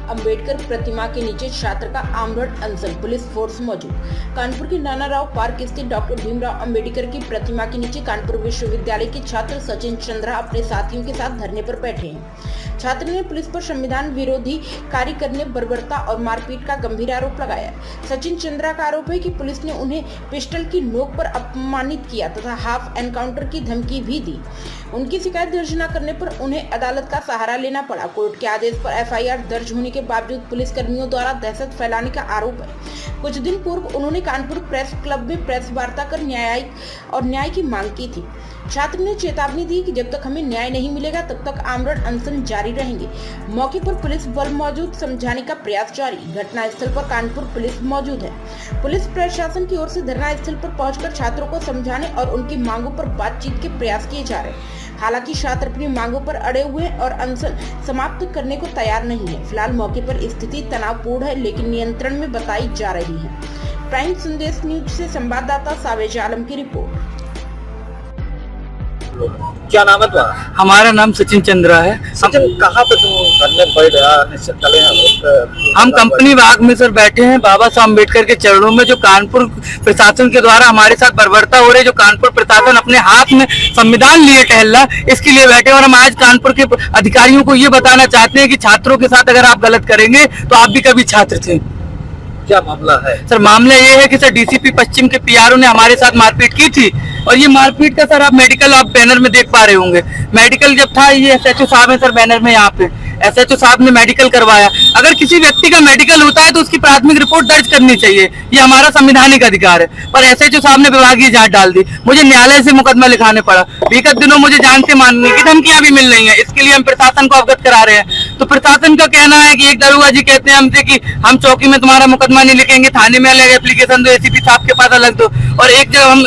अंबेडकर प्रतिमा के नीचे छात्र का आमरण अनशन, पुलिस फोर्स मौजूद। कानपुर के नाना राव पार्क स्थित डॉक्टर भीमराव अंबेडकर की प्रतिमा के नीचे कानपुर विश्वविद्यालय के छात्र सचिन चंद्रा अपने साथियों के साथ धरने पर बैठे हैं। छात्र ने पुलिस पर संविधान विरोधी कार्य करने, बर्बरता और मारपीट का गंभीर आरोप लगाया। सचिन चंद्रा का आरोप है कि पुलिस ने उन्हें पिस्टल की नोक पर अपमानित किया तथा हाफ एनकाउंटर की धमकी भी दी। उनकी शिकायत दर्ज न करने पर उन्हें अदालत का सहारा लेना पड़ा। कोर्ट के आदेश पर एफआईआर दर्ज होने के बावजूद पुलिस कर्मियों द्वारा दहशत फैलाने का आरोप है। कुछ दिन पूर्व उन्होंने कानपुर प्रेस क्लब में प्रेस वार्ता कर न्याय की मांग की थी। छात्र ने चेतावनी दी कि जब तक हमें न्याय नहीं मिलेगा तब तक आमरण अनशन जारी रहेंगे। मौके पर पुलिस बल मौजूद, समझाने का प्रयास जारी। घटना स्थल पर कानपुर पुलिस मौजूद है। पुलिस प्रशासन की ओर से धरना स्थल पर पहुंचकर छात्रों को समझाने और उनकी मांगों पर बातचीत के प्रयास किए जा रहे हैं। हालांकि छात्र अपनी मांगों पर अड़े हुए हैं और अनशन समाप्त करने को तैयार नहीं है। फिलहाल मौके पर स्थिति तनावपूर्ण है लेकिन नियंत्रण में बताई जा रही है। प्राइम संदेश न्यूज से संवाददाता सावेज आलम की रिपोर्ट। क्या नाम है तुम्हारा? हमारा नाम सचिन चंद्रा है। सचिन, कहाँ पे तुम धरने बैठ रहे? हम कंपनी बाग में सर बैठे हैं बाबा साहब अम्बेडकर के चरणों में। जो कानपुर प्रशासन के द्वारा हमारे साथ बर्बरता हो रही है, जो कानपुर प्रशासन अपने हाथ में संविधान लिए टहला, इसके लिए बैठे। और हम आज कानपुर के अधिकारियों को ये बताना चाहते हैं कि छात्रों के साथ अगर आप गलत करेंगे तो आप भी कभी छात्र थे। क्या मामला है सर? मामला ये है कि सर डीसीपी पश्चिम के पीआरओ ने हमारे साथ मारपीट की थी और ये मारपीट का सर आप मेडिकल आप बैनर में देख पा रहे होंगे। मेडिकल जब था, ये एसएचओ साहब है सर बैनर में, यहाँ पे एसएचओ साहब ने मेडिकल करवाया। अगर किसी व्यक्ति का मेडिकल होता है तो उसकी प्राथमिक रिपोर्ट दर्ज करनी चाहिए, ये हमारा संवैधानिक अधिकार है। पर एसएचओ साहब ने विभागीय जांच डाल दी। मुझे न्यायालय से मुकदमा लिखाने पड़ा। विगत दिनों मुझे जान से मारने की धमकियां भी मिल रही हैं। इसके लिए हम प्रशासन को अवगत करा रहे हैं। तो प्रशासन का कहना है कि एक दरोगा जी कहते हैं हमसे कि हम चौकी में तुम्हारा मुकदमा नहीं लिखेंगे, थाने में अलग एप्लीकेशन दो, एसीपी साहब के पास अलग दो। और एक जब हम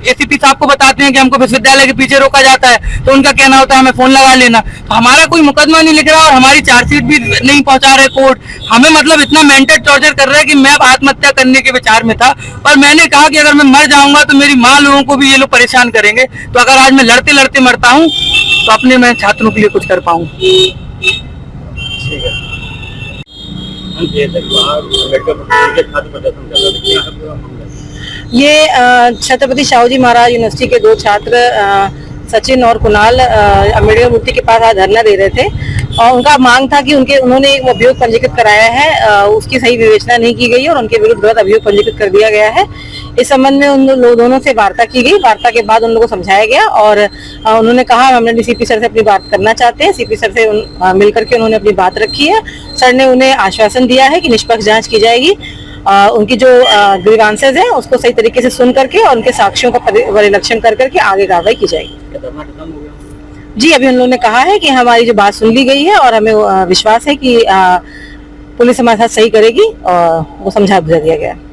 एसीपी साहब को बताते हैं कि हमको विश्वविद्यालय के पीछे रोका जाता है तो उनका कहना होता है हमें फोन लगा लेना। तो हमारा कोई मुकदमा नहीं लिख रहा और हमारी चार्जशीट भी नहीं पहुंचा रहे कोर्ट। हमें मतलब इतना मेंटल टॉर्चर कर रहा है कि मैं अब आत्महत्या करने के विचार में था। और मैंने कहा कि अगर मैं मर जाऊंगा तो मेरी माँ लोगों को भी ये लोग परेशान करेंगे। तो अगर आज मैं लड़ते लड़ते मरता हूँ तो अपने मैं छात्रों के लिए कुछ कर पाऊँ। ठीक है। ये छत्रपति शाहू जी महाराज यूनिवर्सिटी के दो छात्र सचिन और कुणाल अम्बेडकर मूर्ति के पास आज धरना दे रहे थे और उनका मांग था कि उन्होंने एक अभियोग पंजीकृत कराया है, उसकी सही विवेचना नहीं की गई है और उनके विरुद्ध गलत अभियोग पंजीकृत कर दिया गया है। इस संबंध में उन दोनों से वार्ता की गई। वार्ता के बाद उन लोगों को समझाया गया और उन्होंने कहा हमने सीपी सर से अपनी बात करना चाहते हैं। सीपी सर से मिलकर के उन्होंने अपनी बात रखी है। सर ने उन्हें आश्वासन दिया है कि निष्पक्ष जाँच की जाएगी। उनकी जो ग्रीवांसेस हैं उसको सही तरीके से सुन करके और उनके साक्ष्यों का परिलक्षण कर करके आगे कार्रवाई की जाएगी। जी, अभी उन लोगों ने कहा है कि हमारी जो बात सुन ली गई है और हमें विश्वास है कि पुलिस हमारे साथ सही करेगी और वो समझा बुझा दिया गया है।